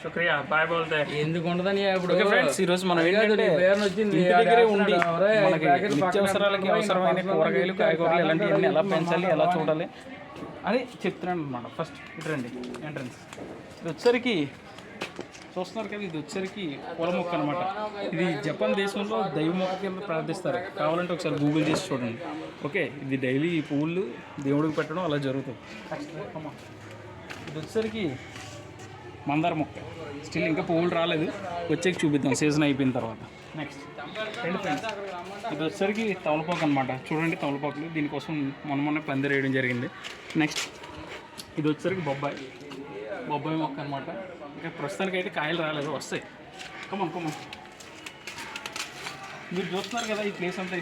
శుక్రియా bye బోల్తే ఎందుకు ఉండదని ఇప్పుడు ఫ్రెండ్స్ ఈ రోజు మనం ఏంటంటే ఇంటి దగ్గరే ఉండి మనకి నిత్యావసరాలకి అవసరమైన కూరగాయలు కాయగూరలు ఇలాంటివన్నీ ఎలా పెంచాలి ఎలా చూడాలి అని చెప్తున్నాను అనమాట. ఫస్ట్ ఇటు రండి ఎంట్రన్స్. ఇది వచ్చేసరికి చూస్తున్నారు కదా, ఇది వచ్చేసరికి పూల మొక్క అనమాట. ఇది జపాన్ దేశంలో దైవ మొక్క కింద ప్రార్థిస్తారు. కావాలంటే ఒకసారి గూగుల్ చేసి చూడండి. ఓకే, ఇది డైలీ ఈ పువ్వులు దేవుడికి పెట్టడం అలా జరుగుతుంది. ఇది వచ్చేసరికి మందార మొక్క. స్టిల్ ఇంకా పువ్వులు రాలేదు, వచ్చేకి చూపిద్దాం సీజన్ అయిపోయిన తర్వాత. నెక్స్ట్ రెండు ఫ్రెండ్స్, ఇది వచ్చేసరికి తమలపాకు అనమాట. చూడండి తమలపాకులు, దీనికోసం మొన్న పందిరి వేయడం జరిగింది. నెక్స్ట్ ఇది వచ్చేసరికి బొబ్బాయి మొక్క అనమాట. ఇంకా ప్రస్తుతానికి అయితే కాయలు రాలేదు, వస్తాయి. కమన్ మీరు చూస్తున్నారు కదా ఈ ప్లేస్ అంతా.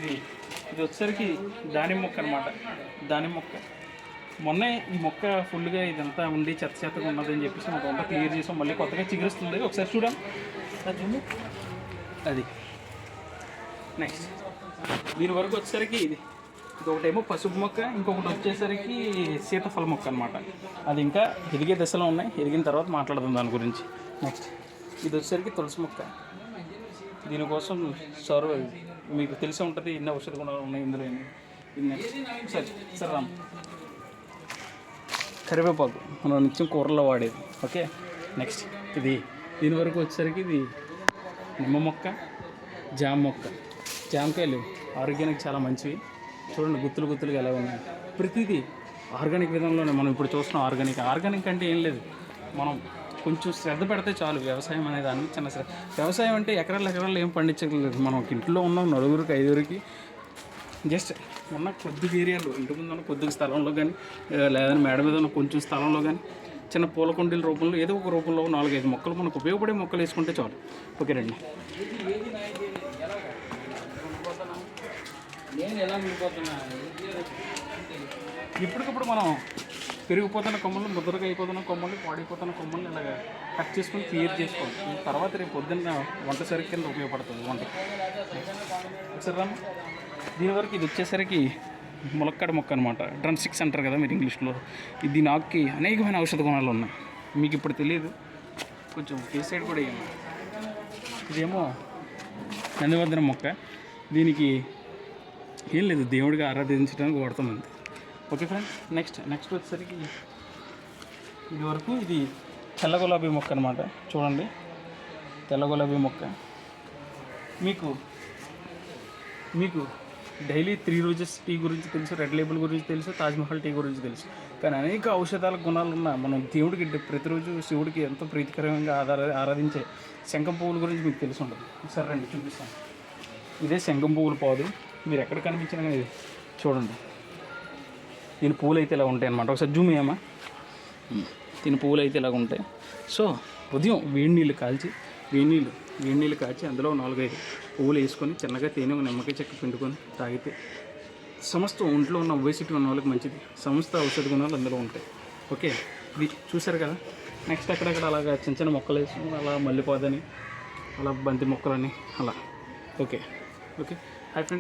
ఇది వచ్చేసరికి దానిమ్మ మొక్క అనమాట. దానిమ్మ మొక్క మొన్నే ఈ మొక్క ఫుల్గా ఇదంతా ఉండి చెత్తగా ఉన్నదని చెప్పేసి మాకు అంతా క్లియర్ చేసాం. మళ్ళీ కొత్తగా చిగురుస్తుంది, ఒకసారి చూడండి అది. నెక్స్ట్ దీని వరకు వచ్చేసరికి ఇది ఒకటేమో పసుపు మొక్క, ఇంకొకటి వచ్చేసరికి సీతాఫల మొక్క అనమాట. అది ఇంకా ఎదిగే దశలో ఉన్నాయి, ఎదిగిన తర్వాత మాట్లాడదాం దాని గురించి. నెక్స్ట్ ఇది వచ్చేసరికి తులసి మొక్క. దీనికోసం మీకు తెలిసే ఉంటుంది ఎన్ని ఔషధ గుణాలు ఉన్నాయి ఇందులో. సరే రామ్ కరివేపాకు మనం నిత్యం కూరల్లో వాడేది. ఓకే, నెక్స్ట్ దీని వరకు వచ్చేసరికి ఇది నిమ్మ మొక్క, జామ మొక్క. జామకాయలు ఆరోగ్యానికి చాలా మంచివి. చూడండి గుత్తులుగా ఎలా ఉన్నాయి. ప్రతిదీ ఆర్గానిక్ విధానంలోనే మనం ఇప్పుడు చూస్తున్నాం. ఆర్గానిక్ అంటే ఏం లేదు, మనం కొంచెం శ్రద్ధ పెడితే చాలు. వ్యవసాయం అనే దాన్ని చిన్న శ్రద్ధ. వ్యవసాయం అంటే ఎకరాలు ఏం పండించలేదు. మనం ఇంట్లో ఉన్నాం 4-5 జస్ట్ ఉన్న కొద్దిగా ఏరియాలో, ఇంటి ముందు ఉన్న కొద్దిగా స్థలంలో కానీ, లేదని మేడ మీద ఉన్న కొంచెం స్థలంలో కానీ చిన్న పూల కుండీల రూపంలో ఏదో ఒక రూపంలో 4-5 మొక్కలు మనకు ఉపయోగపడే మొక్కలు వేసుకుంటే చాలు. ఓకే రండి. ఇప్పటికప్పుడు మనం పెరిగిపోతున్న కొమ్మలు, ముద్రగా అయిపోతున్న కొమ్మలు, పాడైపోతున్న కొమ్మలు ఇలాగ కట్ చేసుకొని క్లియర్ చేసుకోవాలి. తర్వాత రేపు పొద్దున్న వంట సరికి కింద ఉపయోగపడుతుంది వంట. ఒకసారి రాము. దీని వరకు ఇది వచ్చేసరికి ములక్కాడ మొక్క అనమాట. డ్రమ్ స్టిక్స్ అంటారు కదా మీరు ఇంగ్లీష్లో. దీని ఆకుకి అనేకమైన ఔషధ గుణాలు ఉన్నాయి, మీకు ఇప్పుడు తెలియదు. కొంచెం ఈ సైడ్ కూడా వేయండి. ఇదేమో నందివర్ధనం మొక్క. దీనికి ఏం లేదు, దేవుడిగా ఆరాధించడానికి వాడుతుంది. ఓకే ఫ్రెండ్స్, నెక్స్ట్ వచ్చేసరికి ఇది వరకు ఇది తెల్ల గులాబీ మొక్క అనమాట. చూడండి తెల్ల గులాబీ మొక్క. మీకు డైలీ 3 రోజెస్ టీ గురించి తెలుసు, రెడ్ లేబుల్ గురించి తెలుసు, తాజ్మహల్ టీ గురించి తెలుసు. కానీ అనేక ఔషధాల గుణాలు ఉన్న మనం దేవుడికి ప్రతిరోజు శివుడికి ఎంతో ప్రీతికరంగా ఆరాధించే శంఖం పువ్వుల గురించి మీకు తెలిసి ఉండదు. సరే రండి చూపిస్తాను. ఇదే శంఖం పువ్వుల పాదు. మీరు ఎక్కడ కనిపించినా కానీ ఇది చూడండి. దీని పువ్వులు అయితే ఇలా ఉంటాయి అన్నమాట. ఒకసారి జూమ్ అయ్యామా. దీని పువ్వులు అయితే ఇలాగ ఉంటాయి. సో ఉదయం వేడి నీళ్ళు కాచి అందులో 4-5 పువ్వులు వేసుకొని చిన్నగా తేనె నిమ్మకాయ చెక్క పిండుకొని తాగితే సమస్త ఒంట్లో ఉన్న ఒబేసిటీ ఉన్న వాళ్ళకి మంచిది. సమస్త ఔషధ గుణాలు అందులో ఉంటాయి. ఓకే, ఇది చూసారు కదా. నెక్స్ట్ అక్కడక్కడ అలాగా చిన్న మొక్కలు వేసుకుని అలా మల్లెపాదని, అలా బంతి మొక్కలని అలా. Okay hi friends.